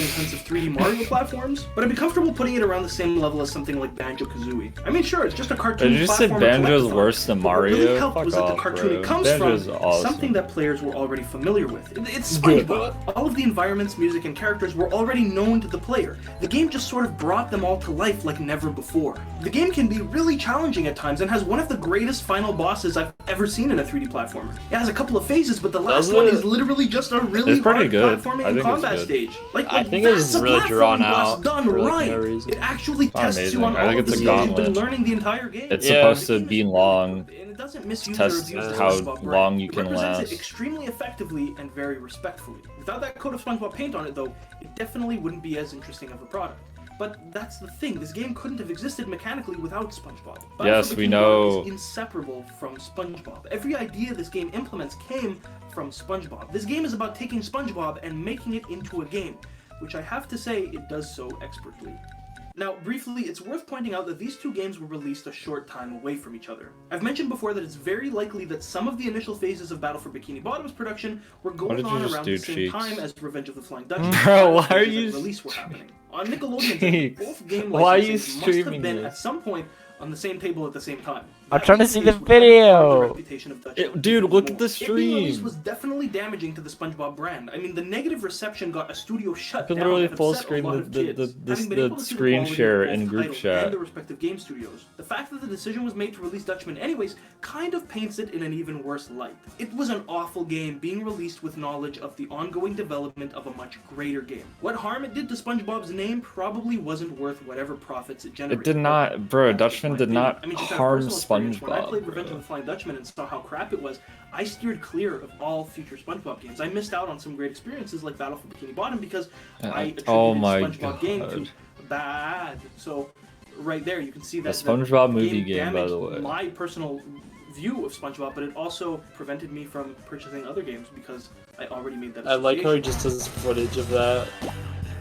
intensive 3D Mario platforms, but I'd be comfortable putting it around the same level as something like Banjo-Kazooie. I mean, sure, it's just a cartoon. Did you say Banjo's worse than Mario? What really helped was that the cartoon it comes Banjo's from awesome. something that players were already familiar with. It's SpongeBob. All of the environments, music, and characters were already known to the player. The game just sort of brought them all to life like never before. The game can be really challenging at times and has one of the greatest final bosses I've ever seen in a 3D platformer. It has a couple of phases, but the last one is literally just a really hard platforming and combat stage. I think it's really drawn out. Done right. It actually tests you on all of the skills you've been learning the entire game. It's supposed to be long. And it doesn't misuse Test or abuse how the SpongeBob long you It can represents last. it extremely effectively and very respectfully. Without that coat of SpongeBob paint on it, though, it definitely wouldn't be as interesting of a product. But that's the thing, this game couldn't have existed mechanically without SpongeBob. Yes, we know. Is inseparable from SpongeBob. Every idea this game implements came from SpongeBob. This game is about taking SpongeBob and making it into a game, which I have to say it does so expertly. Now, briefly, it's worth pointing out that these two games were released a short time away from each other. I've mentioned before that it's very likely that some of the initial phases of Battle for Bikini Bottom's production were going on around the same time as Revenge of the Flying Dutchman. Bro, why are you release were happening. On Nickelodeon, both game why are you licenses must have streaming been this? at some point on the same table at the same time. I'm trying to see the video. Dude, look at the It being released stream. was definitely damaging to the SpongeBob brand. I mean, the negative reception got a studio shut I can down literally and full upset a screen lot of kids, having been able the to see screen quality of share both in group titles chat. and the respective game studios. The fact that the decision was made to release Dutchman anyways kind of paints it in an even worse light. It was an awful game being released with knowledge of the ongoing development of a much greater game. What harm it did to SpongeBob's name probably wasn't worth whatever profits it generated. It did not, bro. Dutchman did not I mean, just out of harm personal experience, when I played SpongeBob. Revenge of the Flying Dutchman and saw how crap it was, I steered clear of all future SpongeBob games. I missed out on some great experiences like Battle for Bikini Bottom because I attributed SpongeBob game to bad. So right there, you can see that A SpongeBob the movie game, by damaged the way. my personal view of SpongeBob, but it also prevented me from purchasing other games because I already made that. I like how he just does footage of that.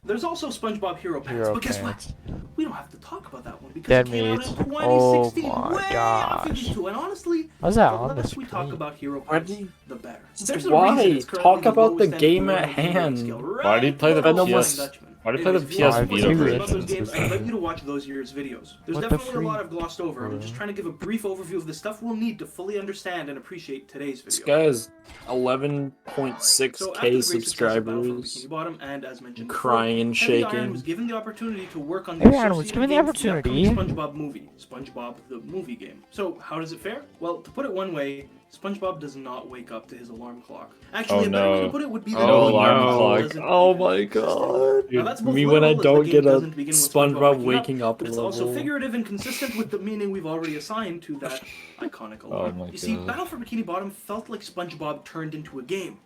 There's also SpongeBob Hero Pants, but guess what? We don't have to talk about that one because Dead it came out meat. in 2016, Oh my way gosh. after these two, and honestly, How's that the on the less we talk screen? about Hero Why Pants, do you- the better. Just There's a why? reason it's currently Talk the about the lowest game entry at on the rating hand. scale, Why did he play the below PS? Flying Dutchman. Why did he play the Anyways, if you want PS to Vita watch version? about those games, I Instances. invite you to watch those year's videos. There's What the definitely a freak? lot I've glossed over. I'm just trying to give a brief overview of the stuff we'll need to fully understand and appreciate today's This video. guy has 11.6k So after the great success of Battle for subscribers. Bikini Bottom, and as mentioned Crying and before, Heavy Iron shaking. was given the opportunity to work on the Heavy Iron was associated given the game for opportunity. upcoming SpongeBob movie, SpongeBob the movie game. So how does it fare? Well, to put it one way, SpongeBob does not wake up to his alarm clock. Actually, Oh, a better way no. to put it would be that No the alarm doesn't clock. Oh even my exist. god. Now, that's both Me when I literal, as don't the get game a doesn't begin with SpongeBob waking waking up but it's also level. figurative and consistent with the meaning we've already assigned to that iconic alarm. my You see, God. Battle for Bikini Bottom felt like SpongeBob turned into a game.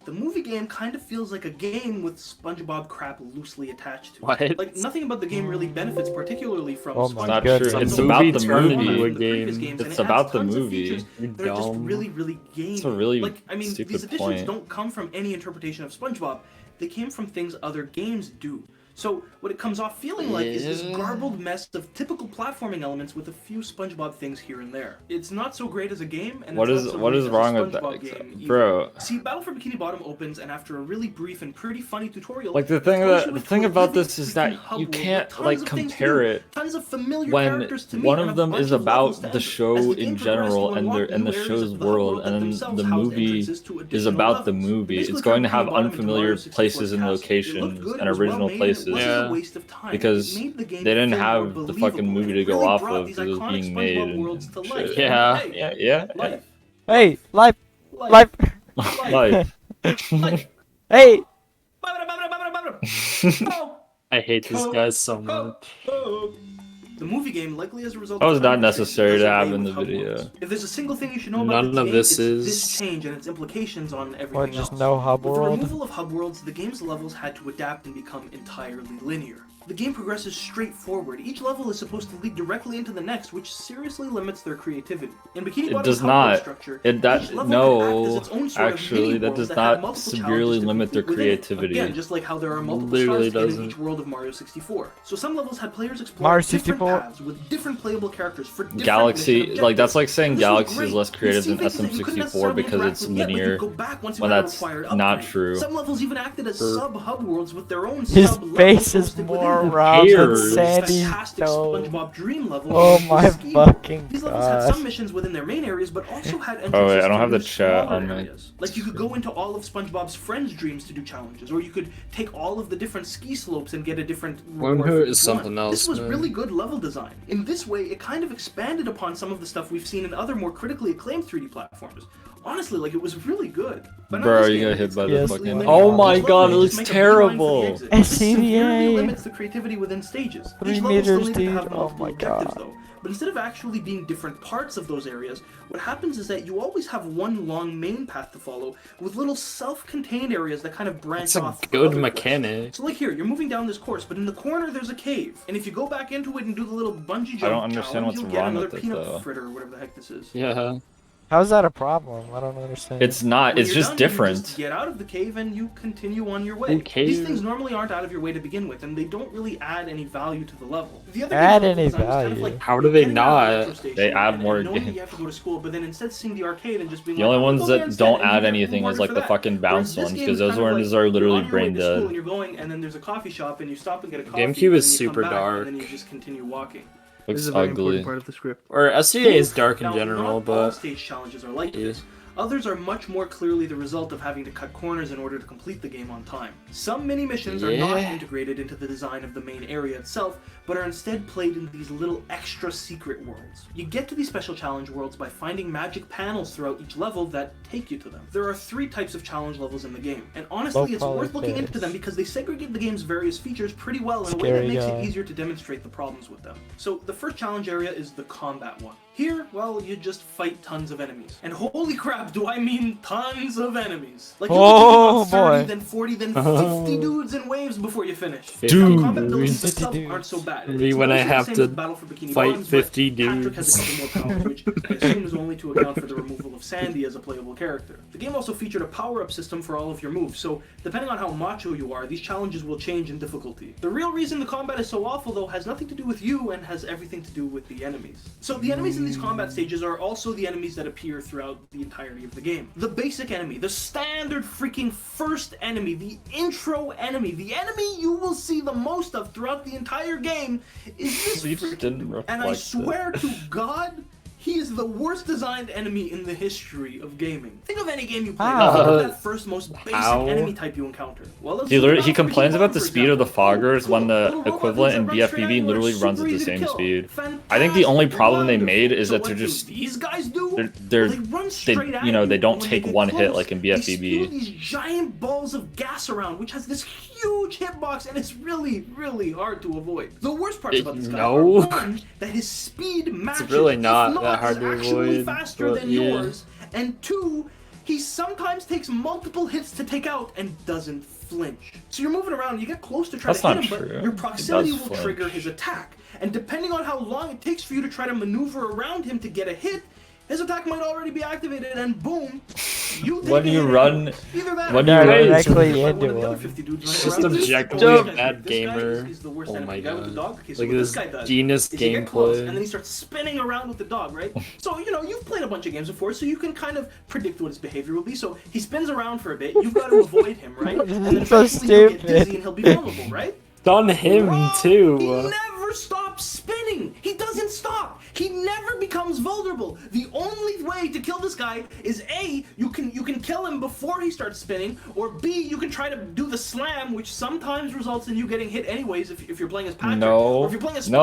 The movie game kind of feels like a game with SpongeBob crap loosely attached to it. What? Like, nothing about the game really benefits particularly from Oh SpongeBob. my Not God, true. some It's movie about the turned movie. into a From the previous game. games, and It's it adds about the tons of movie. features You're that are just dumb. really, really gamey. It's a really like, I mean, stupid these additions point. don't come from any interpretation of SpongeBob. They came from things other games do. So what it comes off feeling like is this garbled mess of typical platforming elements with a few SpongeBob things here and there. It's not so great as a game, and What it's is not so what great is as a wrong with SpongeBob that, game either. bro? See, Battle for Bikini Bottom opens, and after a really brief and pretty funny tutorial, Like the thing about this is that you can't like compare it when one of them is about the show in general and the show's world, and then the movie is about the movie. It's going to have unfamiliar places and locations and original places. Yeah. Because they didn't have the fucking movie to go off of because it was being made and shit. Yeah. Yeah. Hey, life. Like, Hey. I hate this guy so much. The movie game, likely as a result That was of not time necessary does to have away in the with hub video. worlds. If there's a single thing you should know about None this of game, this it's is- this change and its implications on everything Or just else. no hub With the world. removal of hub worlds, the game's levels had to adapt and become entirely linear. The game progresses straight forward. Each level is supposed to lead directly into the next, which seriously limits their creativity. In Bikini It Bottom's does hub world not. structure, It that each level can act as no, its own sort of actually, mini that world does had not multiple severely challenges to limit their complete within it. creativity. Again, just like how there are multiple Literally stars hidden in doesn't. each world of Mario 64. So some levels had players Mario explore different paths with different playable characters for different Galaxy, mission like that's like saying objectives. Galaxy This is was less great. creative You see than things that you couldn't SM64 necessarily because interact it's with yet, but you linear. could go back once you When had a that's required not upgrade. true. Some levels even acted as sub-hub worlds with their own His sub-levels face is hosted more within them. round than Ears. Sandy's Fantastic dome. SpongeBob Dream level. Oh with my ski world. fucking These levels had gosh. some missions within their main areas, but also had entrances Oh wait, I don't to have the new chat smaller on my areas. Like you could go into all of SpongeBob's friends' dreams to do challenges, or you could take all of the different ski slopes and get a different reward for Lambhoot each is something one. else, This was man. really good level design. In this way, it kind of expanded upon some of the stuff we've seen in other more critically acclaimed 3D platformers. Honestly, like it was really good. But Bro, this you game, got hit it's by the Yes. fucking. completely Oh linear. my Each god, level, it you looks just make a beeline for the terrible. exit. This severely SCDA. limits the creativity within stages. 3 Each level still meters, needed to have dude. Oh multiple my objectives, God. though. But instead of actually being different parts of those areas, what happens is that you always have one long main path to follow with little self-contained areas that kind of branch That's a off. for good other mechanic. quests. So like here, you're moving down this course, but in the corner there's a cave. And if you go back into it and do the little bungee jump I don't understand challenge, what's you'll get wrong another with it, peanut though. fritter or whatever the heck this is. Yeah. How's that a problem? I don't understand. It's not. When It's you're just done, you different. just get out of the cave and you continue on your way. Who cares? These things normally aren't out of your way to begin with, and they don't really add any value to the level. The other Add game any design was kind of value? like How do they getting out of the not? metro station They add and more knowing game. you have to go to school, but then instead seeing the arcade and just being The like, only "Oh, ones go there that instead," don't and you add get anything is rewarded like for the that. fucking Whereas bounce this ones, game because is those kind of ones like, are you're literally on your way brain to school dead. and you're going, and then there's a coffee shop, and you stop and get a coffee. GameCube is and then you super come back, dark. And then you just continue walking. Looks This is a very ugly. important part of the script. Or SCA is dark in Now, general, not all but stage challenges are like Yeah. this. Others are much more clearly the result of having to cut corners in order to complete the game on time. Some mini-missions are not Yeah. integrated into the design of the main area itself, but are instead played in these little extra secret worlds. You get to these special challenge worlds by finding magic panels throughout each level that take you to them. There are 3 types of challenge levels in the game, and honestly it's Low-quality worth looking into face. them because they segregate the game's various features pretty well in a way Scary that makes guy. it easier to demonstrate the problems with them. So the first challenge area is the combat one. Here, well, you just fight tons of enemies. And holy crap, do I mean tons of enemies. Like, you'll Oh, take about 30, boy. then 40, then 50 dudes in waves before you finish. Dude. Now, combat abilities 50 itself dudes. aren't so bad. Me It's when I mostly the have same to as Battle for Bikini fight Bottoms, but 50 Patrick has a dudes. couple more powers, which I assume is only to account for the removal of Sandy as a playable character. The game also featured a power-up system for all of your moves, so depending on how macho you are, these challenges will change in difficulty. The real reason the combat is so awful, though, has nothing to do with you and has everything to do with the enemies. So the enemies in these combat stages are also the enemies that appear throughout the entirety of the game. The basic enemy, the standard freaking first enemy, the intro enemy, the enemy you will see the most of throughout the entire game is this Sleeper didn't freaking... And I reflect swear to God, he is the worst designed enemy in the history of gaming. Think of any game you play. How? Think of that first most basic How? enemy type you encounter. Well, let's He look literally at he Battle for complains Bikini about the Bottom, for speed of the example. foggers when the Little robot equivalent dudes in that run straight at BFBB you are literally runs super at the easy to same kill. speed. I think the only Fantastic, problem they made wonderful. is So that what they're do just these guys do? they're Well, they run straight at you know, they don't and when take get one hit close, like in They spew BFBB. these giant balls of gas around, which has this huge hitbox, and it's really, really hard to avoid. The worst parts about this guy are No. one, that his speed matches, really if not that hard is to actually avoid, faster but than yeah. yours, and 2, he sometimes takes multiple hits to take out and doesn't flinch. So you're moving around, you get close to try That's to hit not him, true. but your He proximity does will flinch. trigger his attack. And depending on how long it takes for you to try to maneuver around him to get a hit, his attack might already be activated, and boom, you take When a you hit. run- Either that when or you you run get directly hit by one into of the other him. 50 dudes running Just around. This objectively guy- a bad this guy gamer. is the worst Oh enemy. my The guy with the God. dog. Okay, so Look what at this this guy does genius is he get close, gameplay. and then he starts spinning around with the dog, right? So, you know, you've played a bunch of games before, so you can kind of predict what his behavior will be. So he spins around for a bit, you've got to avoid him, right? And then So eventually he'll get stupid. dizzy and he'll be vulnerable, right? Done him Wrong. too. He never stops spinning. He doesn't stop. He never becomes vulnerable. The only way to kill this guy is A, you can kill him before he starts spinning, or B, you can try to do the slam, which sometimes results in you getting hit anyways if you're playing as Patrick. No. Or if you're playing as No.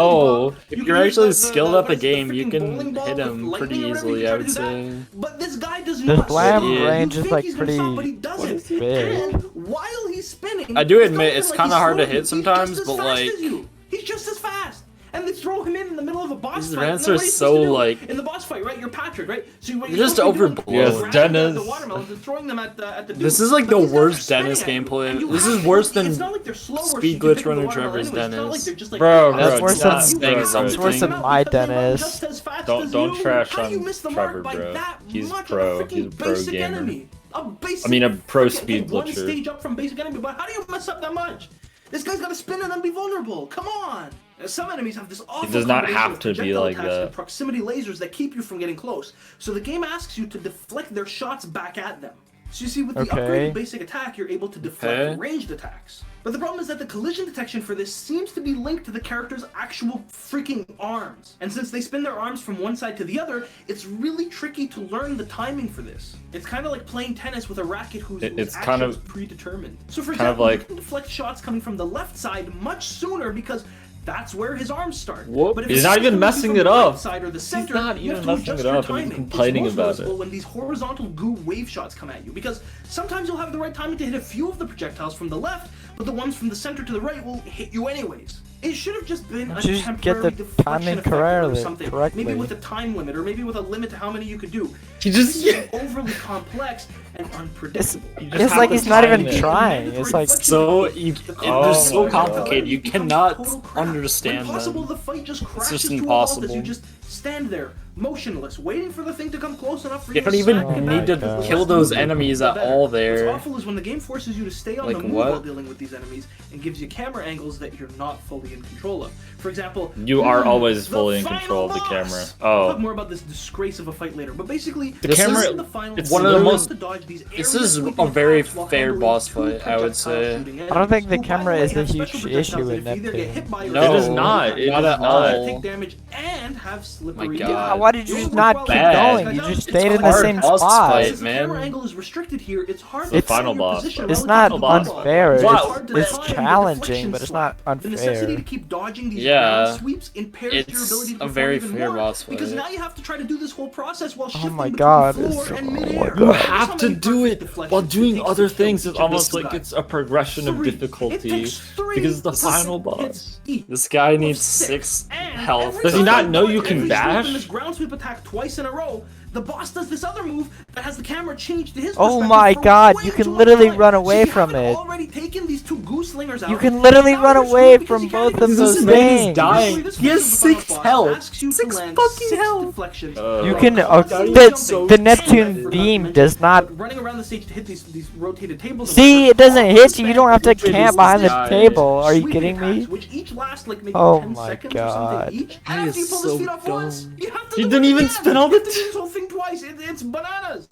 SpongeBob, If you you're can use actually the skilled up what a is it, the game, you freaking can bowling ball hit with him lightning pretty or whatever, you easily, can I try would to do that. say. But this guy does The not. slam spin. range You is think like he's gonna stop, pretty but he doesn't. big. And while he's spinning, I do it's admit not it's even kinda he's hard to slowing. hit He's sometimes, just as but, fast like- as you. He's just as fast. And they throw him in the middle of a boss These fight. rants And then are what you so, supposed to do? like- in the boss fight, right? You're Patrick, right? So what You're you're just supposed to be doing overblown. Yes, is grabbing Dennis. the watermelons and throwing them at the This dude. is like But the these guys are worst spinning Dennis at you, gameplay. and you This have is to- worse than it's not like they're slow or Speed so you can Glitch pick up the Runner watermelon Trevor's anyways. It's not like Dennis. they're just like, Bro, That's bro, worse it's than not- That's bro, worse bro, than it's- my Dennis. Just as fast Don't- as don't you. trash How do you on miss the Trevor, mark by bro. that He's much pro. on a freaking He's a pro basic gamer. enemy? A basic. I mean, a pro freaking- speed one glitcher. stage up from basic enemy, but how do you mess up that much? This guy's gotta spin and then be vulnerable. Come on. Some enemies have this awful It does not combination have of to be projectile like attacks that. and proximity lasers that keep you from getting close. So the game asks you to deflect their shots back at them. So you see, with the upgraded basic attack, you're able to deflect ranged attacks. But the problem is that the collision detection for this seems to be linked to the character's actual freaking arms. And since they spin their arms from one side to the other, it's really tricky to learn the timing for this. It's kind of like playing tennis with a racket whose action kind of is predetermined. So for example, you can deflect shots coming from the left side much sooner because that's where his arms start. But he's not even messing it up. He's not even messing it up, and he's complaining about it. When these horizontal goo wave shots come at you, because sometimes you'll have the right timing to hit a few of the projectiles from the left, but the ones from the center to the right will hit you anyways. It should have just been a temporary deflection effect or something. Maybe with a time limit, or maybe with a limit to how many you could do. It's overly complex and unpredictable. It's like he's not even trying. It's like so they're so complicated. You cannot understand them. The fight just It's just crashes impossible. to a halt as you just stand there, motionless, waiting for the thing to come close enough for You you don't to even smack it need back. to kill those enemies at all What's there. awful is when the game forces you to stay on Like the move what? while dealing with these enemies and gives you camera angles that you're not fully in control of. For example, You are always the fully in final control of the boss! camera. We'll talk Oh. more about this disgrace of a fight later, but basically, The camera- in the final it's boss, one of the you have most- to dodge these This area is sweeping a very attacks while fair handling boss two fight, I would projectile say. shooting I don't think the enemies, who, by camera way, is a have huge special issue projectiles in that that if you either get game. hit by or No, It is not. It not is at not. all. take damage and have slippery. My Yeah. God. why did you just not keep bad. going? You just It's stayed in the hard same boss spot. fight. Since the camera man. angle is restricted here, it's hard The to final find your boss position fight. It's relative not to the boss. unfair. It's Wow. hard to It's time the challenging, deflection but it's slot. not The necessity to unfair. keep dodging these Yeah. ground sweeps impairs your It's ability to a perform very even fair more, boss because fight. now you have to try to do this whole process while shifting my between God, floor it's- and oh my midair. God. You You have to do it while doing other things. It's almost like guy. it's a progression of 3. It difficulty takes 3 because the final hits boss. each. This guy of needs 6. 6 And health. every Does he time not know you every can sweep dash? in this ground sweep attack twice in a row, the boss does this other move that has the camera change to his Oh perspective my for God, way you too can much literally time. run So away you from haven't it. already taken these 2 goose slingers out. You can literally Now run you're away screwed because from you can't both even of do those this. man is things. dying. This He has version of the final 6 boss health. asks you to 6 land fucking 6 health. deflections. You Oh. can. Constantly The jumping. Neptune And beam not to does not. mention, running around the stage to hit these rotated tables. See, it doesn't hit you. You don't have to It camp is behind the dying. table. Are you Sweeping kidding me? attacks, which each last like maybe Oh 10 my seconds or God. something each. That And after you is pull this so feet off once, dumb. you have to He do didn't it even again. spin all You have the to do this whole thing twice. It's bananas.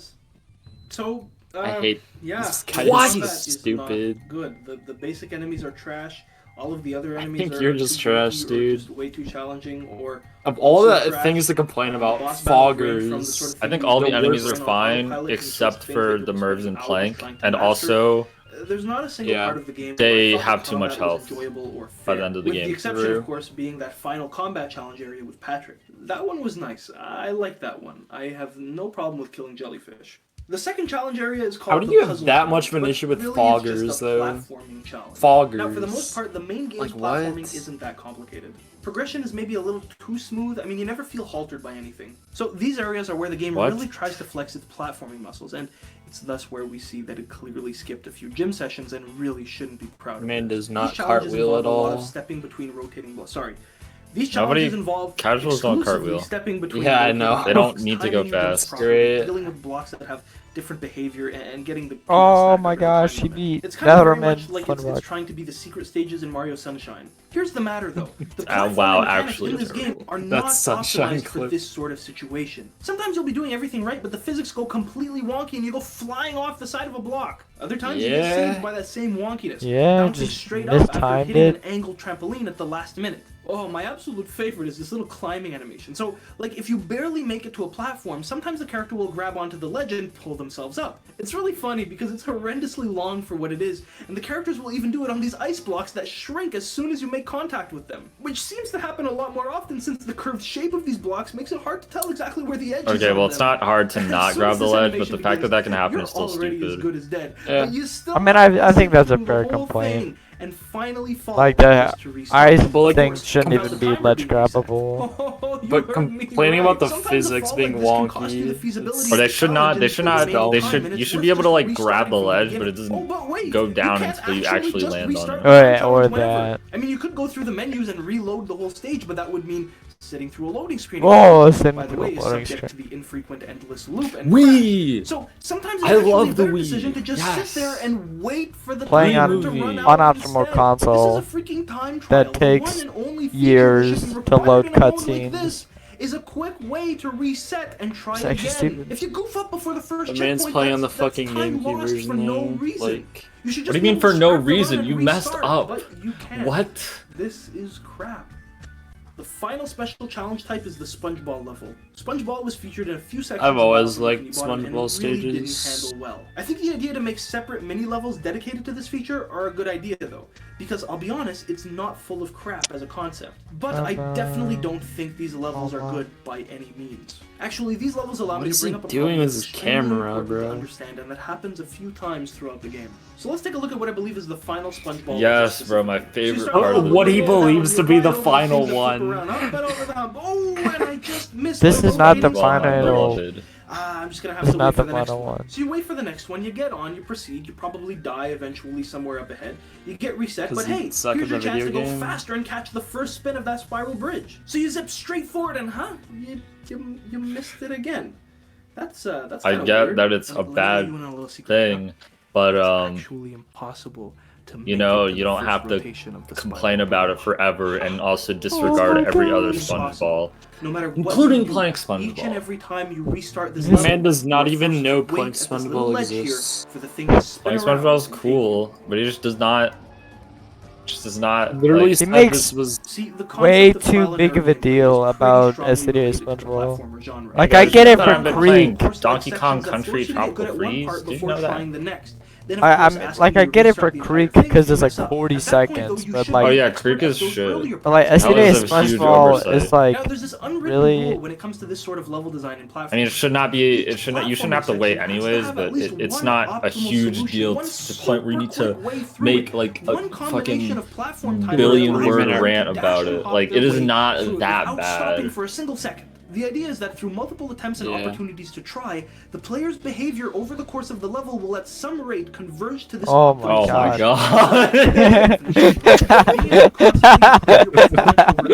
So I hate yeah. this guy. Why? Is Combat so is stupid. not good. The basic enemies are trash. All of the other enemies think are you're just too trash, bulky or dude. just way too challenging or Of all so the trash. things to complain about, Boss battles range from the foggers. sort of I think thing all you the don't enemies work are on fine autopilot and except just things for that the you're Mervs spending and hours Plank, trying to and master. also There's not a single Yeah. part of the game They where I thought have the too much combat was health enjoyable or by the fair, end of the with game. the exception, True. of course, being that final combat challenge area with Patrick. That one was nice. I like that one. I have no problem with killing jellyfish. The second challenge area is called How do the you have Puzzle that Challenge, much of an but issue with really foggers, it's just a though? platforming challenge. Foggers. Now, for the most part, the main game's Like what? platforming isn't that complicated. Progression is maybe a little too smooth. I mean, you never feel haltered by anything. So these areas are where the game What? really tries to flex its platforming muscles, and it's thus where we see that it clearly skipped a few gym sessions and really shouldn't be proud of Man it. does not These challenges cartwheel involve at a lot all. of stepping between rotating blocks. Sorry. These Nobody- challenges involve casuals don't exclusively cartwheel. stepping between Yeah, I rotating know. blocks, They don't need to go timing them fast. properly, Great. dealing with blocks that have different behavior and getting the Oh snack my under the gosh, time he limit. beat It's kind of very Netherman much like it's Funrock. trying to be the secret stages in Mario Sunshine. Here's the matter though. The Ah, platforming wow, mechanics actually in this terrible. game are That not Sunshine optimized for clip. this sort of situation. Sometimes you'll be doing everything right, but the physics go completely wonky and you go flying off the side of a block. Other times you get Yeah. saved by that same wonkiness, Yeah, bouncing just straight up after mistimed hitting it. an angled trampoline at the last minute. Oh, my absolute favorite is this little climbing animation. So, like, if you barely make it to a platform, sometimes the character will grab onto the ledge and pull themselves up. It's really funny because it's horrendously long for what it is, and the characters will even do it on these ice blocks that shrink as soon as you make contact with them. Which seems to happen a lot more often since the curved shape of these blocks makes it hard to tell exactly where the edge is. Okay, on well, it's them. not hard to As not soon grab as the this ledge, but animation the fact that that can begins, happen you're is still already as stupid. good as dead. Yeah. But you still I mean, have to I think sit that's a through fair the whole complaint. thing and finally fall Like the just to restart. ice But, like, thing shouldn't About even the be timer ledge being reset. grabbable. Oh, you But heard me complaining right. about the Sometimes a physics fall being like this can cost you the wonky, feasibility it's- Or they of the should not. They challenge should and not. it's They time, should. and You it's should worth be able to just like grab restarting the from ledge, but beginning. it doesn't. Oh, but wait, go down can't until you actually just land restart on the it. Right, challenge or whenever. that. I mean, you could go through the menus and reload the whole stage, but that would mean sitting through a loading screen. Whoa, sitting By the through a way, is loading subject screen. to the infrequent endless loop and Wii! crash. So sometimes it's I actually love a the better Wii. decision to just Yes. sit there and wait for the Playing timer on to run an out optimal instead. console This is a freaking time trial. that The takes one and only feature years that should be to load required in a mode like cutscenes. this is a quick way to reset and try It's again. actually stupid. If you goof up before the first The man's checkpoint, playing on the that's fucking time GameCube lost version for no though. reason. Like, You should What just do you be mean able for to no scrap the run reason? and You messed restart, up. but you can't. What? This is crap. The final special challenge type is the SpongeBall level. SpongeBall was featured in a few sections. I've always of Wild liked Bikini Bottom, and SpongeBall it really didn't stages. handle well. I think the idea to make separate mini levels dedicated to this feature are a good idea though, because I'll be honest, it's not full of crap as a concept. But I definitely don't think these levels are good by any means. Actually, these levels allow What me is to bring he up a doing problem with that's his extremely camera, important to bro? understand, and that happens a few times throughout the game. So let's take a look at what I believe is the final SpongeBall. Yes, level bro, my specifically. So you favorite start part with of a What little he roll down, believes you to be ride the over, final seems to flip one. around, up and over the hump. Oh, and I just missed. This my is not the loading. final- Beloved. I'm just gonna have It's to not wait for the the next final one. one. So you wait for the next one, you get on, you proceed, you probably die eventually somewhere up ahead. You get reset, 'Cause but you hey, suck here's at your the chance to video go game. faster and catch the first spin of that spiral bridge. So you zip straight forward and you missed it again. That's I kinda get weird. that it's a Let me let bad you in on a little secret right now. thing, but It's actually impossible to make you know, it to you the don't first have to rotation of the complain spiral about it bridge. forever and also disregard my every God. other Impossible. SpongeBall, No matter what including you do, playing each and SpongeBall. every time you restart this The level, man does not you're even forced know to wait playing at this little SpongeBall ledge here exists. for the thing to spin Playing around SpongeBall is and take cool, but he just does not. Just does not. Literally like, said makes this was you. See, the way concept of too trial and big of a error gameplay deal is pretty about strongly SNES related to the SpongeBall. platformer genre. Like, you I guys get know it that for I've been playing Creek. Donkey Kong Sections that Country force you to get good Tropical at one Freeze. part Did you before know that? trying the next. Then, of I course, I'm asking like you I to get it for restart the entire Creek thing because if it's you like mess up. 40 At that point, though, seconds, you but should like Oh be yeah, expert Creek at is those shit. earlier but like parts. That was SNES a huge SpongeBall oversight. is like Now, there's this unwritten really- rule when it comes to this sort of level design in platforms. I mean, it should not be. It Each shouldn't. You shouldn't have to platforming wait section has to anyways. have But at least it's one not a optimal huge solution, deal one to the point where you need super to quick way through make it. like One a combination fucking of platform time billion and word time rant to dash about and it. hop Like their it is way not through it that without stopping bad. for a single second. The idea is that through multiple attempts and Yeah. opportunities to try, the player's behavior over the course of the level will at some rate converge to this Oh my Oh optimal my God.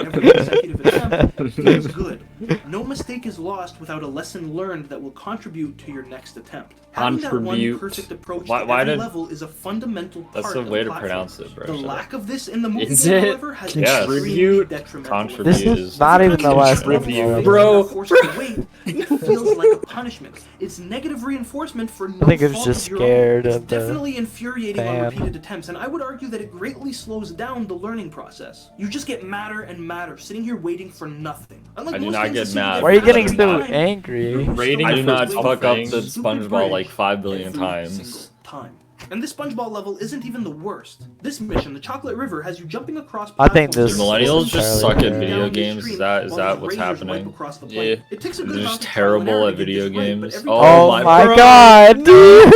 god. Feels good. No mistake is lost without a lesson learned that will contribute to your next attempt. Having that one Contribute. perfect approach Why- to why every did- level is a fundamental part That's the of way to platforming. pronounce it, bro. The Shut up. lack of this in the movie Is game, it? however, has Yes. extremely Contribute? detrimental Contribute This effects. is not even the last Contribute. level. Bro. Forced to wait, it feels like a punishment. It's negative reinforcement for no I think it was fault just of your own. scared It's of the definitely infuriating on fan. repeated attempts, and I would argue that it greatly slows down the learning process. You just get madder and madder, sitting here waiting for nothing. Unlike I do most not games get that seem to mad. Why are you faster getting every so time, angry? you're Rating I still do not waiting fuck for up a the stupid SpongeBall bridge like 5 billion every times. single time. And this SpongeBall level isn't even the worst. This mission, the Chocolate River, has you jumping across I think platforms this that are Millennials is just entirely suck at fair. video down games. midstream Is while that these what's razors happening? wipe across the Yeah. plane. It takes a good They're amount just of trial and terrible error at to get video this right, but games. every Oh my my bro. god, dude!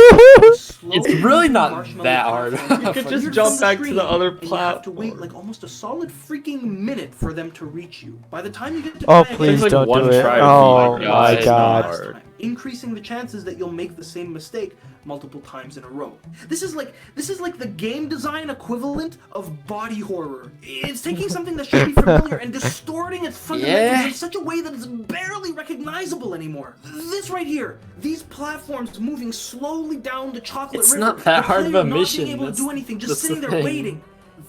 It's really not that hard. You could just jump back to the other and you have to wait platform. like almost a solid freaking minute for them to reach you. By the time you get to Oh, try please again, like don't one do it. try to Oh beat. my It's god. not hard. increasing the chances that you'll make the same mistake multiple times in a row. This is like the game design equivalent of body horror. It's taking something that should be familiar and distorting its fundamentals in such a way that it's barely recognizable anymore. This right here, these platforms moving slowly down the chocolate It's river. not that the hard of player a not mission. being able to do anything, just That's sitting the there thing. waiting.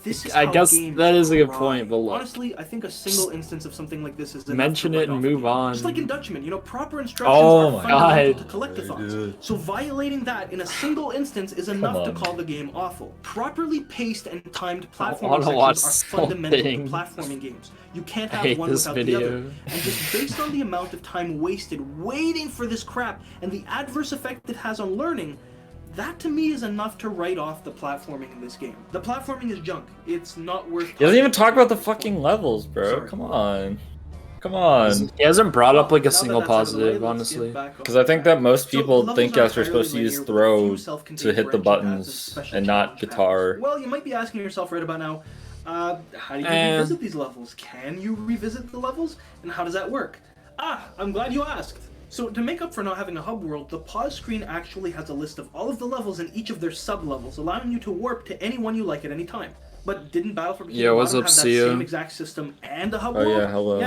This is I how guess games that is a good cry. point, but look. Honestly, I think a single instance of something like this is enough Mention to it write and off a move game. on. Just like in Dutchman, proper instructions Oh are my fundamental God. to collectathons. So violating that in a single instance is enough to on. call the game awful. Properly paced and timed I platforming wanna watch sections are fundamental something. to platforming games. You can't I have hate one this without the video. other. And just based on the amount of time wasted waiting for this crap and the adverse effect it has on learning, that to me is enough to write off the platforming in this game. The platforming is junk. It's not worth. He doesn't even talk about the fucking levels, bro. Sorry. Come on. Come on. He hasn't brought up like Now a that single that's out of the way, positive, let's get honestly. back on Because I think that most So, people levels think are that you're supposed to entirely use linear with a throw few self-contained to hit the branching paths and buttons special and not challenge guitar. paths. Well, you might be asking yourself right about now, how do you Eh. revisit these levels? Can you revisit the levels? And how does that work? I'm glad you asked. So to make up for not having a hub world, the pause screen actually has a list of all of the levels and each of their sub-levels, allowing you to warp to any one you like at any time. But didn't Battle for Bikini what's Bottom up, have that Sia? same exact system and a hub Oh world? yeah, hello.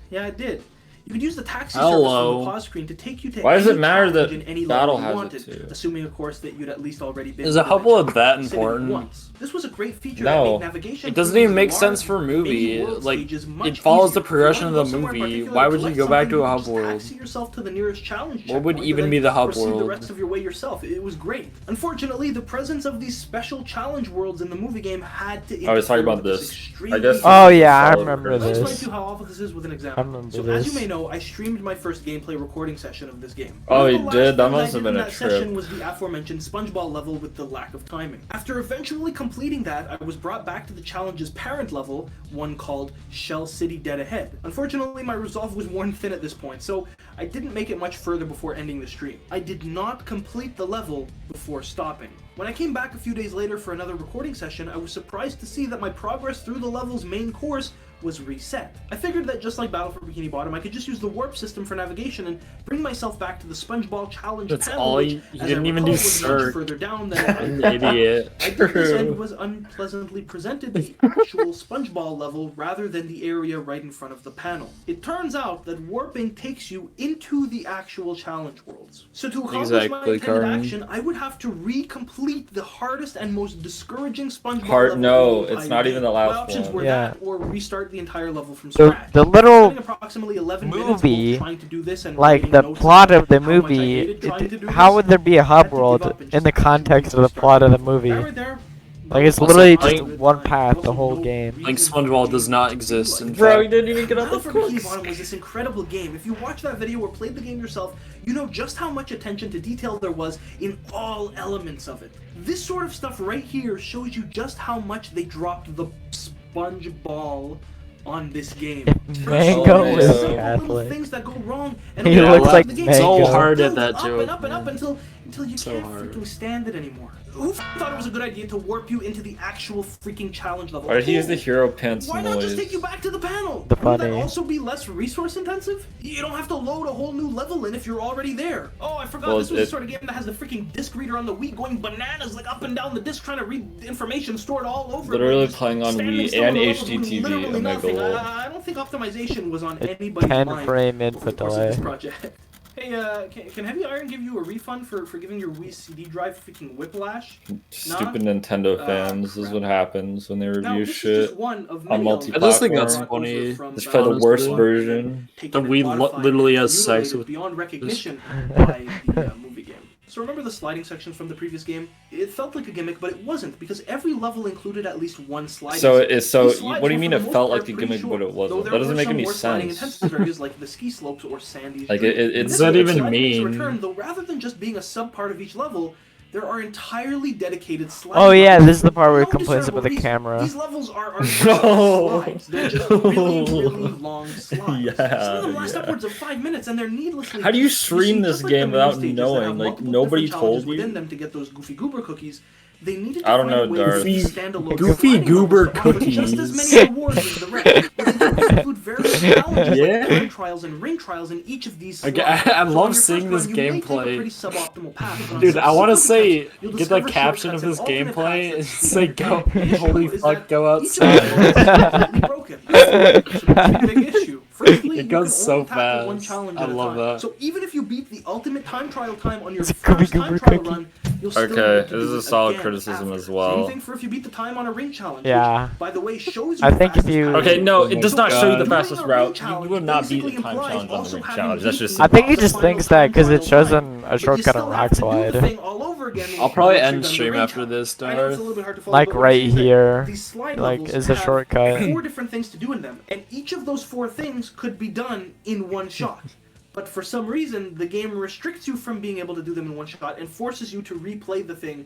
Yeah, it did. You could use the taxi Hello. service from the pause screen to take you to Why does any it matter challenge that in any Battle level you has wanted, it too? assuming of course that you'd at least already been. Is a hub world that important? Once. This was a great feature No. that made navigation. It doesn't through even these make large, sense for a movie. many world Like, stages much it follows the easier. If you progression wanted of to the go somewhere in movie. particular Why to would you collect go back something, to a you hub just world? taxi yourself to the nearest challenge What would checkpoint even and be the then hub proceed the world? rest of your way yourself. It was great. Unfortunately, the presence of these special challenge worlds in the movie game had to I was talking interfere about with this. extremely I guess. Oh, yeah, I Solid remember criticism. Let me explain this. to you how awful this is with an example. I remember So, as you this. may know, I streamed my first gameplay recording session of this game. Oh, One of you the last did? That things I must have did in been a that trip. session was the aforementioned SpongeBob level with the lack of timing. After eventually completing that, I was brought back to the challenge's parent level, one called Shell City Dead Ahead. Unfortunately, my resolve was worn thin at this point, so I didn't make it much further before ending the stream. I did not complete the level before stopping. When I came back a few days later for another recording session, I was surprised to see that my progress through the level's main course was reset. I figured that just like Battle for Bikini Bottom, I could just use the warp system for navigation and bring myself back to the SpongeBob challenge That's panel, all which, you as I didn't even recall, do was much search. further down than An I idiot. I did this and was unpleasantly presented the actual SpongeBob level rather than the area right in front of the panel. It turns out that warping takes you into the actual challenge worlds. So to accomplish my Exactly, intended Karan. action, I would have to re-complete the hardest and most discouraging SpongeBob level. No, in the it's entire not game. even the My last options one. were Yeah. that or restart the entire level from The, scratch. the little, Spending approximately 11 minutes both movie, trying to do this and like writing the notes plot about of the how much I movie, hated trying to do how this. would there be a I had hub to give world up and in the just context of the restart. plot of the That movie? right there, Like, it's Also, literally playing- just one path the whole game. Playing SpongeBob does not exist, in Bro, fact. you didn't even get out Battle the for Bikini course. Bottom was this incredible game. If you watched that video or played the game yourself, you know just how much attention to detail there was in all elements of it. This sort of stuff right here shows you just how much they dropped the sponge ball on this game. Mango Oh, is yeah. Simple little Catholic. things that go wrong, and He over looks the like game, Mango. So just hard at builds that up joke, and up and up man. until you So can't hard. freaking stand it anymore. Who thought it was a good idea to warp you into the actual freaking challenge level? Why did he use Who? the hero pants Why not just noise? take you back to the panel? The Wouldn't that funny. also be less resource intensive? You don't have to load a whole new level in if you're already there. Oh, I forgot Well, this was the it- sort of game that has the freaking disc reader on the Wii going bananas like up and down the disc trying to read information stored all over. Literally Just playing on standing Wii still in and the level doing HDTV, literally Omega nothing. Lol. I don't think optimization was on A anybody's 10 mind frame over the input course of delay. this project. Hey, can Heavy Iron give you a refund for giving your Wii CD drive freaking whiplash? Stupid Nintendo fans. This is what happens when they Now, review this is shit. just one of on many multi-platform. I just think that's elements funny. from Just try the Battle worst for version. taken The Wii and modified literally and has sex mutilated with- beyond recognition by the movie game. So remember the sliding sections from the previous game? It felt like a gimmick, but it wasn't because every level included at least one sliding. So section. it's so. These slides What do you were, mean for it the most felt part, like a pretty gimmick, short, but it though wasn't? there That doesn't were make some any more sliding sense. intensive areas like the ski slopes or Sandy's Like Dream. it's This Does that even sliding makes a mean- return, though rather than just being a sub part of each level, there are entirely dedicated slides. Oh yeah, this is the part where it complains about the camera. These levels are just No. slides. They're just really, really long slides. Yeah, Some of them last yeah. upwards of 5 minutes, and they're needlessly. How do you You stream see, this just like game the main without stages that knowing? have Like, multiple nobody different challenges told you? within them to get those Goofy Goober cookies. They needed to I don't find know, ways Darth. to standalone Goofy sliding Goober levels that offer just as cookies. many rewards as the rest. But they did include various challenges Yeah. like time trials and ring trials in each of these Okay, slots. I So on love your seeing first this run, you may take a gameplay. pretty suboptimal path, but on Dude, I want to subsequent say, attempts, you'll get the discover caption of shortcuts this and alternate gameplay. paths It's that like, go, the issue holy is fuck, that go each of these outside. levels is completely broken. It's a pretty big issue. Firstly, It you goes can so only tackle one fast. challenge I at a love time. that. So even if you beat the ultimate time trial time on your It's a first Cookie time Goober trial cookie. run, you'll still Okay, need to this is do a it solid again criticism after. as well. Same thing for if you beat the time on a ring challenge. Yeah. Which, by the way, shows you I the think if fastest you- time. Okay, no, it does not show you the God. fastest Doing a ring route. challenge You will not beat basically the time implies challenge on also the ring having challenge. That's just. I think he the just final thinks that because time it shows trial him time. a shortcut But on you Rock still have to do the Slide. thing all over again I'll probably once you've end done the stream ring after challenge. this, I know it's Darth. a little bit hard to follow, Like but what I'm right saying is that here, these slide like, levels is a have shortcut. 4 different things to do in them, and each of those 4 things could be done in one shot. But for some reason, the game restricts you from being able to do them in one shot and forces you to replay the thing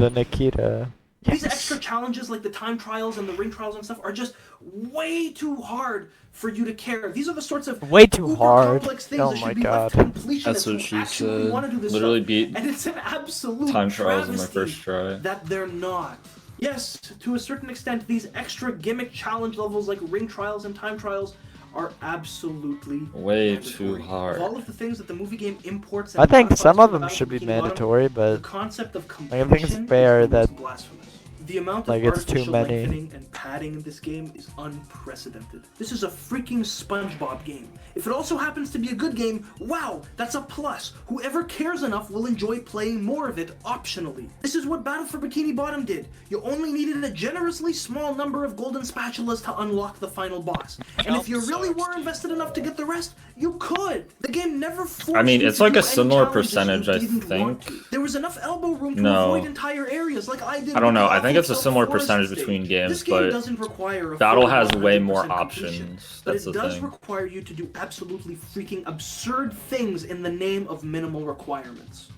the Nikita. These extra challenges like the time trials and the ring trials and stuff are just way too hard for you to care. These are the sorts of Way too hard. complex things Oh that my should be god. left to completionists That's what who she actually said. want to do this Literally stuff. beat And it's an absolute time trials on my travesty first try. that they're not. Yes, to a certain extent, these extra gimmick challenge levels like ring trials and time trials are absolutely Way mandatory. too hard. Of all of the things that the movie game imports, I think some of them out should be Bikini Bottom, mandatory, the but concept of I think it's completion fair is that almost blasphemous. The amount of like, it's too artificial many. lengthening and padding in this game is unprecedented. This is a freaking SpongeBob game. If it also happens to be a good game, wow, that's a plus. Whoever cares enough will enjoy playing more of it optionally. This is what Battle for Bikini Bottom did. You only needed a generously small number of golden spatulas to unlock the final boss. And if you really were invested enough to get the rest, you could. The game never forced I mean, you it's to like do a any similar challenges percentage, you I didn't want think. to. There was enough elbow room to No. avoid entire areas like I did. I don't know. with the I think it's a awful similar Forest percentage stage. between games, This game but doesn't require a Battle full has way 100% more completion, options. but That's it the does thing. require you to do absolutely freaking absurd things in the name of minimal requirements.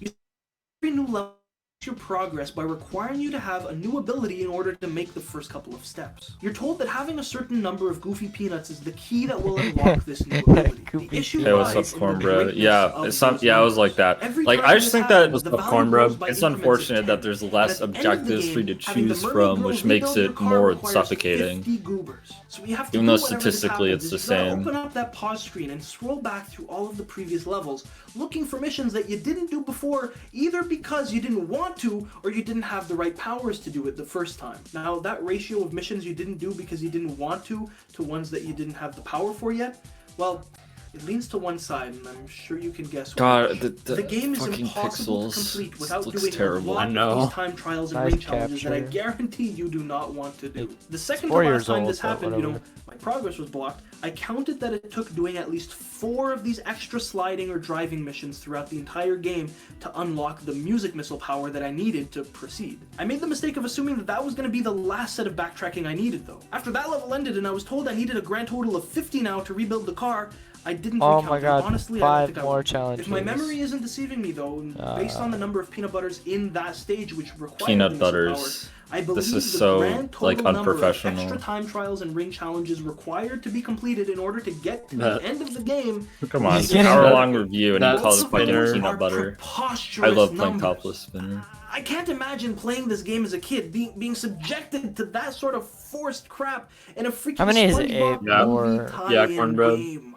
Every new level your progress by requiring you to have a new ability in order to make the first couple of steps. You're told that having a certain number of goofy peanuts is the key that will unlock this new ability. Goofy The issue Hey, what's lies up, in corn the bro? greatness Yeah, of it's some, those yeah, I was numbers. like that. Every Like, time I this just think happens, that What's the up, value corn bro? grows by it's increments of unfortunate that 10. there's And less at the end of the objectives for you game, to having the choose mermaid from, girl which makes rebuild your it car more requires suffocating. 50 goobers. So you have to Even do though whenever this statistically happens it's is the you gotta same. open up that pause screen and scroll back through all of the previous levels, looking for missions that you didn't do before, either because you didn't want to or you didn't have the right powers to do it the first time. Now, that ratio of missions you didn't do because you didn't want to ones that you didn't have the power for yet, well, it leans to one side, and I'm sure you can guess God, which. the game is fucking impossible pixels to complete without looks doing terrible. a lot I know. of these time trials and Nice ring challenges that I capture. guarantee you do not want to do. The second to 4 last years time old, this but happened, you know, whatever. my progress was blocked. I counted that it took doing at least 4 of these extra sliding or driving missions throughout the entire game to unlock the music missile power that I needed to proceed. I made the mistake of assuming that that was going to be the last set of backtracking I needed, though. After that level ended and I was told I needed a grand total of 50 now to rebuild the car, I didn't Oh recount my it. god, Honestly, I don't 5 think I more would. challenges. If my memory isn't deceiving me, though, based on the number of peanut butters in that stage, which required Peanut missile butters. power, I believe This is the so, grand total like, number of unprofessional. extra time trials and ring challenges required to be completed in order to get to That- the end of the game. Come on, is it's an Yeah. hour-long review, and you That's call it fucking spinner. peanut are butter. preposterous I love playing numbers. topless spinner. I can't imagine playing this game as a kid, being subjected to that sort of forced crap in a freaking How many is SpongeBob A Yeah. movie more Yeah, tie-in cornbread. game.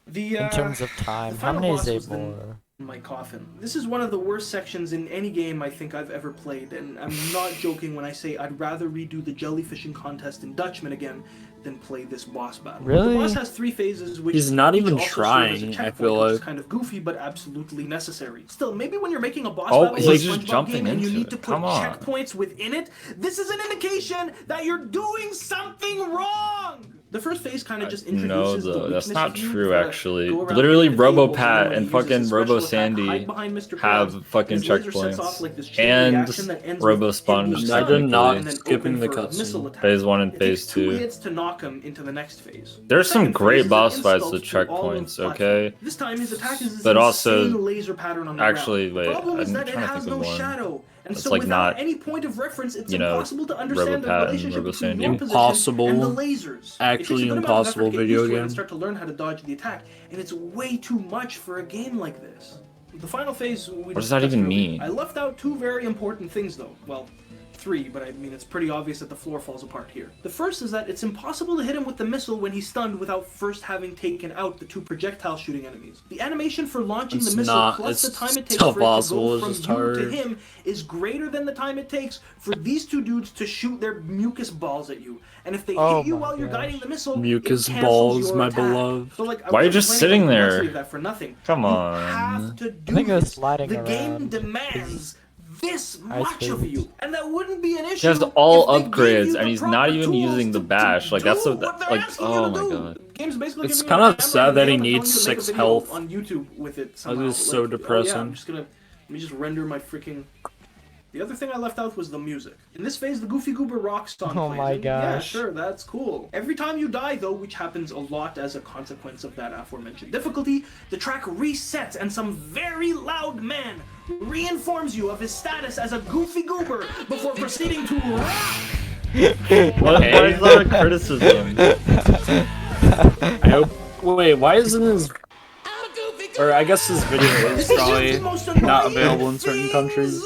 The, in terms of time? the How final many boss is was A the- more? in my coffin. This is one of the worst sections in any game I think I've ever played, and I'm not joking when I say I'd rather redo the jellyfishing contest in Dutchman again than play this boss battle. Really? The boss has 3 phases, which He's not each even also serve as a trying, I checkpoint, feel which is like. kind of goofy, but absolutely necessary. Still, maybe when you're making a boss Oh, battle he's in a just SpongeBob jumping game and you into need it. to put Come on. checkpoints within it, this is an indication that you're doing something wrong! The first phase kind of just No, introduces the though, that's weakness not view true, for actually. go around Literally, hitting the tables, RoboPat then and he fucking uses his Robo special attack, hide Sandy behind Mr. Krabs, have fucking his laser sets checkpoints. off like this chain And reaction that ends Robo with Spawn him is being Imagine stunned not and then skipping open the for a cutscene. missile attack. Phase 1 and It Phase takes 2 2. hits to knock him into the next phase. There's The some second great phase is boss an fights insult with to all of checkpoints, platform. okay? This time his attack is this But also- insane laser pattern on the Actually, ground. wait, Problem is I'm that it trying to has think of no one shadow. And that's, so like, without not, any point of reference, it's you know, impossible to understand the RoboPat and relationship Robo between Sandy. your position Impossible. and the lasers. Actually It takes a good amount of effort impossible to get video used to it game. and start to learn how to dodge the attack, and it's way too much for a game like this. The final phase. What does that even mean? I left out 2 very important things, though. Well, 3, but I mean it's pretty obvious that the floor falls apart here. The first is that it's impossible to hit him with the missile when he's stunned without first having taken out the 2 projectile shooting enemies. The animation for launching It's the missile not- plus the it's time it takes still for it to possible, go it's from just you to hard. him is greater than the time it takes for these 2 dudes to shoot their mucus balls at you. And if they Oh hit you my while you're gosh. guiding the missile, Mucus it cancels balls, your my attack. beloved. So, like, I Why are you wasn't just complaining sitting about the there? complexity of that for nothing. Come You on. have to do I think it was this. sliding The game around. demands this I much of see. you, and that wouldn't be an issue. He has all if they gave upgrades, you and the he's not proper even tools using the to bash. Like, that's do so, what they're like, asking you oh to my do. god. Game's basically It's giving you kinda a sad hammer that and he telling you needs to make a 6 video health. on YouTube with it That somehow. is so Oh yeah, depressing. I'm just gonna let me just render my freaking The other thing I left out was the music. In this phase, the Goofy Goober rock song Oh plays. my And yeah, gosh. sure, that's cool. Every time you die, though, which happens a lot as a consequence of that aforementioned difficulty, the track resets and some very loud man reinforms you of his status as a Goofy Goober before proceeding to rock. What is that a criticism? I hope. Wait, why isn't his? Or I guess his video is probably not available in certain countries.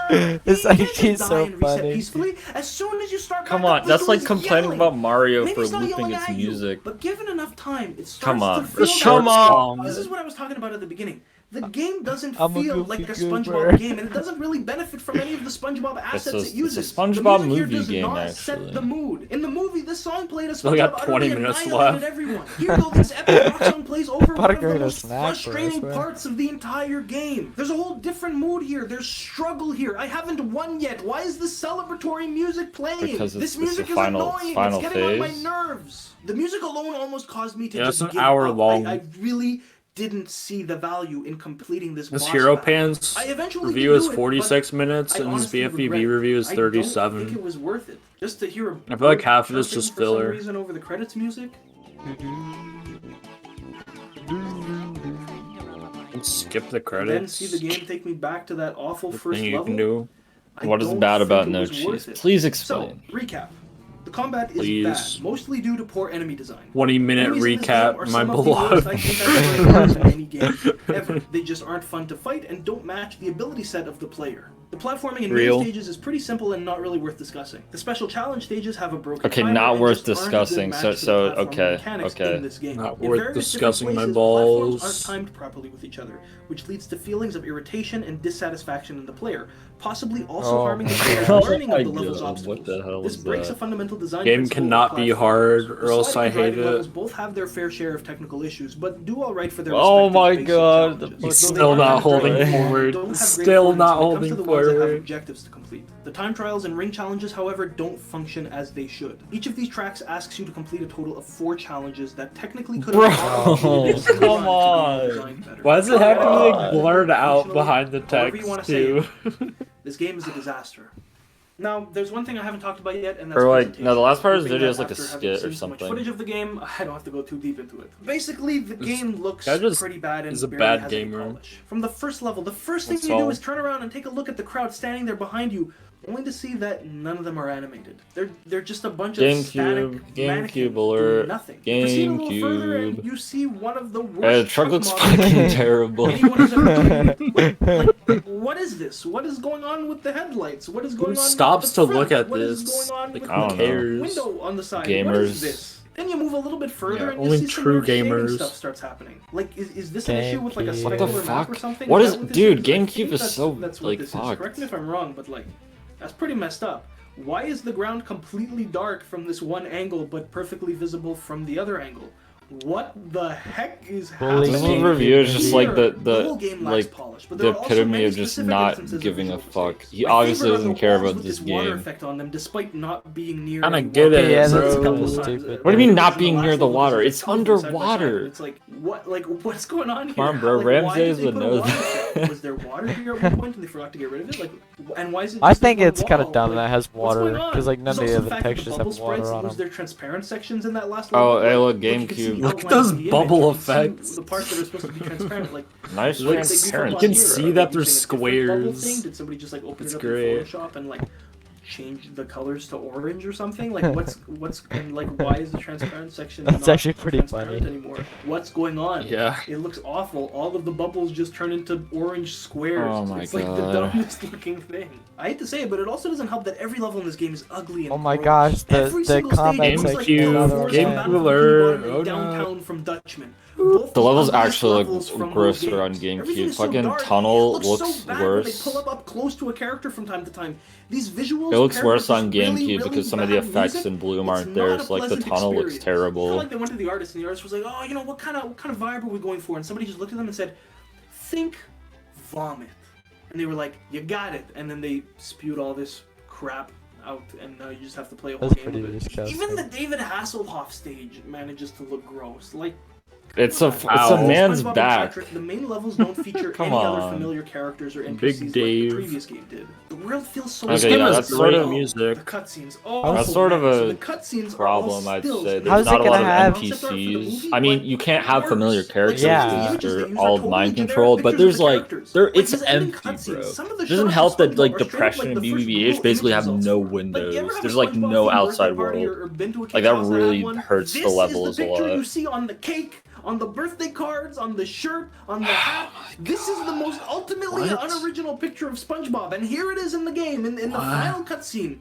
It's actually so funny. As soon as you start Come back on, up, that's the like door is complaining yelling. about Mario Maybe for it's not looping yelling its at you, music. but given enough time, it starts Come on. to feel Come like- on! This is what I was talking about at the beginning. The game doesn't I'm a feel Goofy like a Goober. SpongeBob game, and it doesn't really benefit from any of the SpongeBob assets It's it uses. a SpongeBob the music here movie does game, not set actually. the mood. In the movie, this song played as We got SpongeBob 20 utterly minutes annihilated left. everyone. Here, though, this epic rock song plays over one of go the get a most snack for us, frustrating man. parts of the entire game. There's a whole different mood here. There's struggle here. I haven't won yet. Why is this celebratory music playing? Because this it's music the is final annoying. final It's getting on my phase. nerves. The music alone almost caused me to Yeah, just it's an give hour up. long. I really didn't see the value in completing this His boss Hero battle. Pants I eventually review did is do it, 46 but minutes, I and his honestly BFEV regret it. review is I don't think 37. it was worth it. Just to hear a I feel like half of bird it's just chirping for some filler. reason over the credits music. And skip the And credits. then see the game take me back to that awful The first thing you level. can do. I What is don't bad think about it no was cheese? worth it. Please So, explain. recap. The combat is Please. bad, mostly due to poor enemy design. 20-minute Enemies in this game are recap, my some of the worst I beloved. think I've ever heard in any game ever. They just aren't fun to fight and don't match the ability set of the player. The platforming in Real. main stages is pretty simple and not really worth discussing. The special challenge stages have a broken Okay, timer not and worth just aren't a good discussing, match so- to the so, platforming okay, mechanics okay. in this game. Not In worth various discussing different my places, platforms balls. aren't timed properly with each other, which leads to feelings of irritation and dissatisfaction in the player, possibly also Oh harming the my player's God. learning of the Oh my level's God, obstacles. what the hell This is breaks that? a fundamental design Game principle of cannot be platformers. hard, The or else sliding I and driving hate levels it. both have their fair share of technical issues, but do all right for their Oh respective my basic God, challenges. He's Though they still aren't not as holding driving, forward. don't have great Still performance not when it comes to holding the ones that have forward. objectives to complete. The time trials and ring challenges, however, don't function as they should. Each of these tracks asks you to complete a total of 4 challenges that technically could have Bro, come on. Why does it have to be like God. blurred out behind the However you wanna text say too? This game is a disaster. Now, there's one thing I haven't talked about yet, and that's Or like, presentation. no, the last part of his Hoping video that is like a after having skit or seen so much something. footage of the game, I don't have to go too deep into it. Basically, the game looks guy just pretty bad and is a barely bad has any gamer. polish. From the first level, the first thing That's you do all. is turn around and take a look at the crowd standing there behind you, only to see that none of them are animated. They're just a bunch of static mannequins alert, doing nothing. Proceed a little further and GameCube. you see one of the worst The truck looks models fucking terrible. anyone has ever created. Like, what is this? What is going on with the headlights? What is going Who on stops with to the front? look at What is this? going on Like, with I who don't the know. cares? window on the side? What is Gamers. this? Then you move a little bit further Yeah, and only you see some true weird shading gamers. stuff starts happening. Like, is this an issue with like a GameCube. What circular the map or fuck? something? What Is is- that what this dude, I GameCube think is that's- so, that's what like, this fucked. Is. Correct me if I'm wrong, but like, that's pretty messed up. Why is the ground completely dark from this one angle but perfectly visible from the other angle? What the heck is happening? This whole review is just like Here, the whole game lacks like polish, but the there are also epitome many of just specific not instances of giving a visual fuck. mistakes. He My obviously favorite are doesn't the care walls about with this water game. effect on them, despite not being near. Kinda any get water. it, Yeah, that's bro. kinda Sometimes, stupid. What do you mean not in being the near last the level, water? there's It's two of them side by side, underwater. and it's like what's going on here? Come on, bro, Like, Ramses why did they would put a know water that. effect? Was there water here at one point and they forgot to get rid of it? Like, and why is it? I just think this one it's kind of wall? dumb Like, that it has what's water, going on? because like none There's of also the the fact that textures the have bubble water sprites on lose them. their transparent sections in that last Oh, level. hey, look, Like, you can see GameCube. outlines Look of those the image, bubble you can see effects. The parts that are supposed to be transparent, like Nice Like, transparent. you can see that they're they're squares. Did somebody just like open It's it up great. in Photoshop and like change the colors to orange or something? Like what's and like why is the transparent section That's not actually pretty transparent funny. anymore? What's going on? Yeah. It looks awful. All of the bubbles just turn into orange squares. Oh my it's like the God. dumbest looking thing. I hate to say it, but it also doesn't help that every level in this game is ugly and Oh my gross. gosh, Every the single combat stage looks like section is GameCube, another Forza event. GameCube Battle alert, Bikini oh Bottom and no. Downtown from Dutchman. Both The levels ugliest actually levels look from grosser those on games. Everything GameCube. is so Fucking dark. tunnel It looks so bad worse. When they pull up close to a character from time to time. These visuals. It looks paired worse with on this really, GameCube really because some of the bad effects music, in Bloom it's aren't there. not a So like the pleasant tunnel looks experience. It's kinda terrible. like they went to the artist and the artist was like, oh, you know, what kind of vibe are we going for? And somebody just looked at them and said, think vomit. And they were like, you got it. And then they spewed all this crap out, and now you just have to play a whole That's game pretty of it. disgusting. Even the David Hasselhoff stage manages to look gross. Like, It's a Ow. man's SpongeBob and back. Patrick, the main levels don't feature Come any other on. familiar characters or NPCs Big like Dave. the previous game did. The world feels so This Okay, game yeah, has that's great sort of music. The cutscenes. Oh, That's sort of man, so a the cutscenes problem, are all I'd stills. say. They How's There's it not a gonna lot have- of concept art for the NPCs. movie, I mean, but you can't it have works. familiar Like, characters Yeah. the because images they they're use are all totally mind generic controlled, but pictures there's of the like characters. it's his ending empty, cutscenes, bro. some of the It doesn't shots help of that SpongeBob like are straight up Depression like and the first BBBH Google basically image have results no for it. But you ever windows. have There's a like SpongeBob no themed outside birthday party world. or been to a kid's Like that house and really had one? hurts the This levels is the a picture lot. you see on the cake, on the birthday cards, on the shirt, on the hat. This is the most ultimately What? unoriginal picture of SpongeBob, and here it is in the game, in the final cutscene.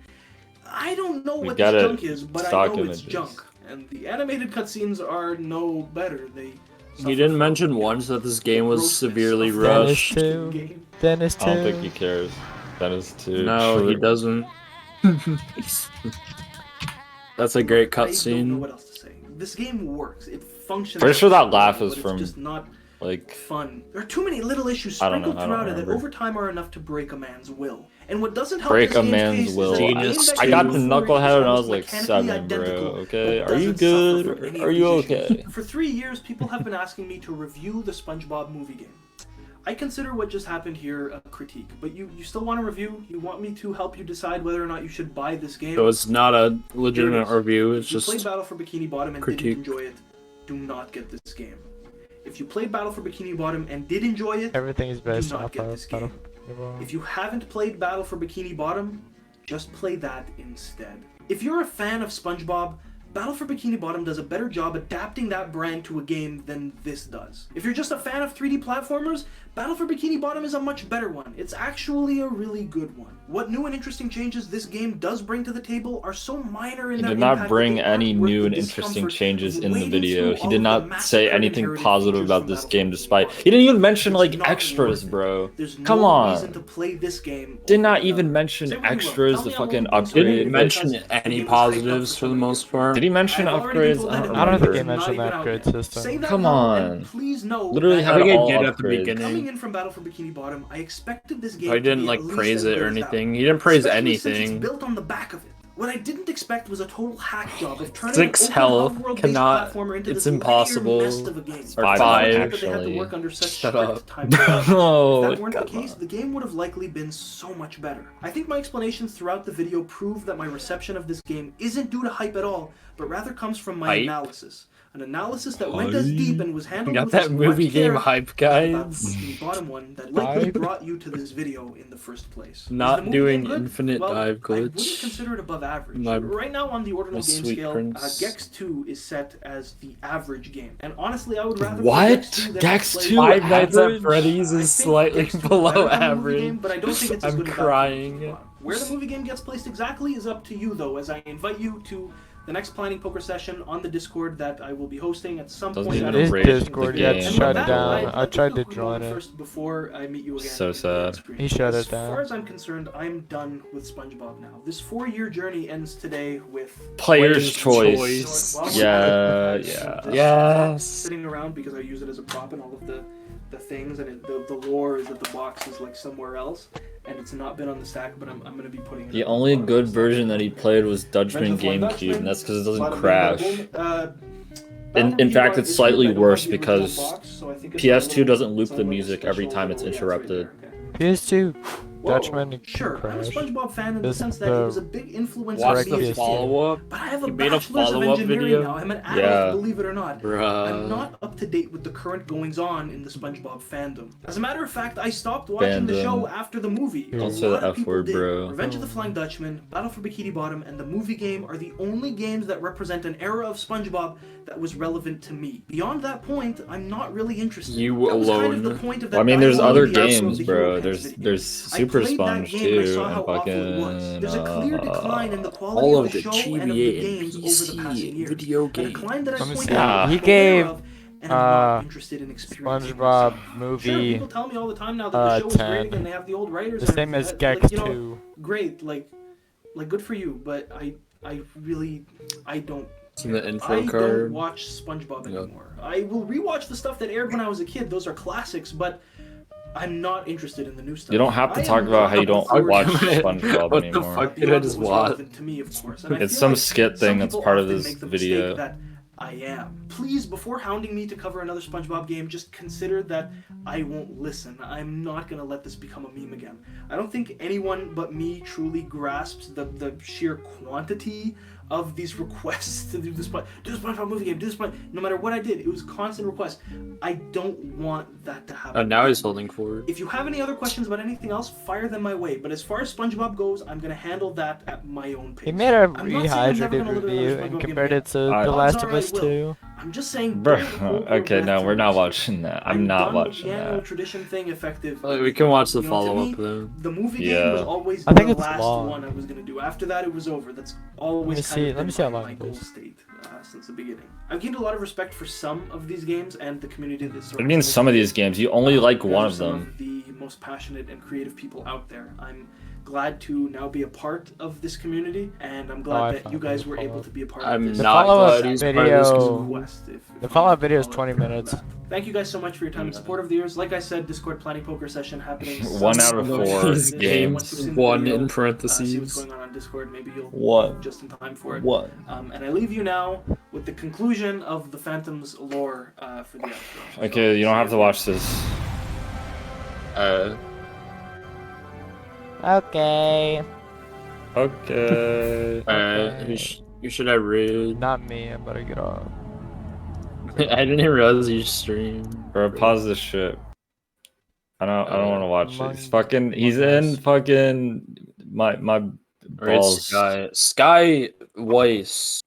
I don't know We what got this it. junk is, but I Stock know images. it's junk. And the animated cutscenes are no better. They suffer You didn't from mention once that this game was grossness severely of the Dennis rushed. too. game. Dennis I don't think too. he cares. That is too No, true. he doesn't. That's a great I don't know cutscene. what else to say. This game works. It functions. Pretty sure that as laugh but is it's from, just not Like, fun. There are too many little issues I don't know, sprinkled I don't throughout it that remember. over time are enough to break a man's will. And what doesn't help break this a game's man's case is will. that the Genius game that I got came the before it knucklehead when I almost was like mechanically 7, bro. identical, Okay, but are you doesn't suffer good? from any Are of you these issues. okay? For 3 years, people have been asking me to review the SpongeBob movie game. I consider what just happened here a critique, but you still want to review? You want me to help you decide whether or not you should buy this game? So it's not a legitimate review. It's If you played just Battle for Bikini Bottom and critique. didn't enjoy it, do not get this game. If you played Battle for Bikini Bottom and did enjoy it, Everything is based not off get of this game. Battle. if you haven't played Battle for Bikini Bottom, just play that instead. If you're a fan of SpongeBob, Battle for Bikini Bottom does a better job adapting that brand to a game than this does. If you're just a fan of 3D platformers, Battle for Bikini Bottom is a much better one. It's actually a really good one. What new and interesting changes this game does bring to the table are so minor in He their did not impact bring that they any aren't worth new the and interesting discomfort changes of in the wading video. through He all did of the not massive say current anything inherited positive features about from this Battle for game Bikini despite... Bottom. He didn't even mention, It's like, not extras, worth it. bro. There's Come no on. reason to play this game Did not over even and mention Say what you will. extras, Tell the me I'm fucking overthinking something upgrade. didn't mention because the any game was hyped up positives so for the many most years. part. Did he mention I've already been upgrades? told I that don't it's I don't think remember. he not mentioned even that out grid yet. system. Say that Come now, and on. please know Literally that had I think all I did at the upgrades. coming beginning. in from Battle for Bikini Bottom, I expected this game I to didn't be like at least praise as it good or as that anything. one. He didn't praise Especially since anything. it's built on the back of it. What I didn't expect was a total hack job of turning 6 an health open world-based cannot- platformer into it's this impossible. linear mess of a game. Or It's 5, unfortunate that they had to actually. work under such Shut strict up. time requirements. Oh, If that weren't the come case, on. the game would have likely been so much better. I think my explanations throughout the video prove that my reception of this game isn't due to hype at all, but rather comes from my Hype? analysis. An analysis that went as deep and was handled Got with that as movie much game care hype, as the guys. Bikini Bottom one that likely Hype? brought you to this video in the first place. Is Not the movie doing game good? infinite Well, dive I wouldn't glitch. consider it above average. My- Right now on the ordinal my game sweet scale, prince. Gex 2 is set as the average game. And honestly, I would rather play What? Gex 2 than Gex play 2 Five Nights at average? Freddy's I is think slightly Gex 2 is below better than the movie average. game, but I don't think it's as I'm good as Battle for crying. Bikini Bottom. Where the movie game gets placed exactly is up to you, though, as I invite you to the next planning poker session on the Discord that I will be hosting at some Doesn't point. even I don't His know. rate the Discord game. got And with shut that, down. I'd I like to tried to quickly join move on it. first before I meet you again. So in the sad. screen. He shut As it down. far as I'm concerned, I'm done with SpongeBob now. This 4-year journey ends today with Player's choice. choice. Well, Yeah, I yeah. this Yes. sitting around because I use it as a prop in all of the things, and the lore is that the box is like somewhere else, and it's not been on the stack, but I'm gonna be putting it The on only bottom good of the stack. version that he played was Dutchman Revenge of the Flying GameCube, Dutchman, and that's because it doesn't bada bing, crash. bada boom. In fact, it's slightly worse because PS2 PS2 doesn't loop the music every time it's interrupted. PS2. Dutchman Sure, I'm a crash. SpongeBob fan in the This- sense that the- he was a big influence Watch on Correct, the me. yes. follow-up. But I have a You made a bachelor's of follow-up engineering video? now. I'm an adult, Yeah. believe it or not. I'm Bruh. not up to date with the current goings-on in the SpongeBob fandom. As a matter of fact, I stopped watching the Fandom. show after the movie. Don't A say the lot of F people word, did. bro. Revenge of the Flying Dutchman, Battle for Bikini Bottom, and the movie game are the only games that represent an era of SpongeBob that was relevant to me. Beyond that point, I'm not really interested. You That was kind of the alone. point of Well, I that mean, there's dialogue other in the outro of games, the bro. Hero Pants There's video. there's I Super played that Sponge game and I too, saw and how awful it was. fucking There's a clear decline in the quality all of of the the show and of the GBA games and over the passing PC years. video A decline that I Let me pointed see. out, He I'm aware gave, of, and I'm not interested in experiencing SpongeBob myself. Sure, movie people tell me all the time now that the show is 10. great and they have the old writers. the and same as everything. Gex Like, 2. Great, like good for you, but I really don't. It's in the I intro don't card. watch SpongeBob Yeah. anymore. I will rewatch the stuff that aired when I was a kid. Those are classics, but I'm not interested in the new stuff. You don't have to I talk am about how you don't looking watch forward to- SpongeBob What the anymore. fuck did I just was watch? relevant to me, of course. And I It's feel some like skit some thing that's people part of often this make the video. mistake that I am. Please, before hounding me to cover another SpongeBob game, just consider that I won't listen. I'm not gonna let this become a meme again. I don't think anyone but me truly grasps the sheer quantity of these requests to do the SpongeBob movie game, no matter what I did, it was constant requests. I don't want that to happen. Oh, now he's holding forward. If you have any other questions about anything else, fire them my way. But as far as SpongeBob goes, I'm gonna handle that at my own pace. He made a rehydrated review and compared it to The Last of Us 2. I'm just saying. Bro, okay, no, we're not watching that. I'm not watching the annual that. tradition thing effective. We can watch the to follow-up me, though. The movie game was always I think the it's last long. one I was gonna do. After that, it was over. That's always Let me see how long my it goal is. state since the beginning. I've gained a lot of respect for some of these games and the community that surrounds It means some of these games. You only like one of some them. of the most passionate and creative people out there. I'm glad to now be a part of this community, and I'm glad that you guys were able to be a part of this. I'm not glad he's part of this Request, The follow-up video is 20 minutes. Thank you guys so much for your time and support over the years. Like I said, Discord planning poker session happening. 1 out of 4 These games. 1 in parentheses. See what's going on Discord. Maybe you'll 1 just in time for it. 1. And I leave you now with the conclusion of the Phantom's lore for the outro. Okay, you don't have to watch this. Okay. Okay. You should have read. Not me, I'm about to get off. I didn't even realize you streamed. Bro, pause this shit. I don't want to watch it. He's fucking. He's Among in Us. fucking my Or it's balls. Sky Weiss.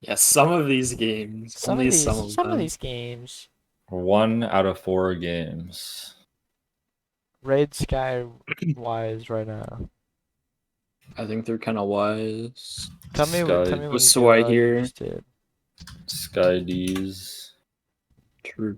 Yeah, some of these games. Some only of some these them. games. 1 out of 4 games. Raid Sky Wise right now. I think they're kind of wise. Tell me when What's you the do white what you here? just did. Sky D's. True.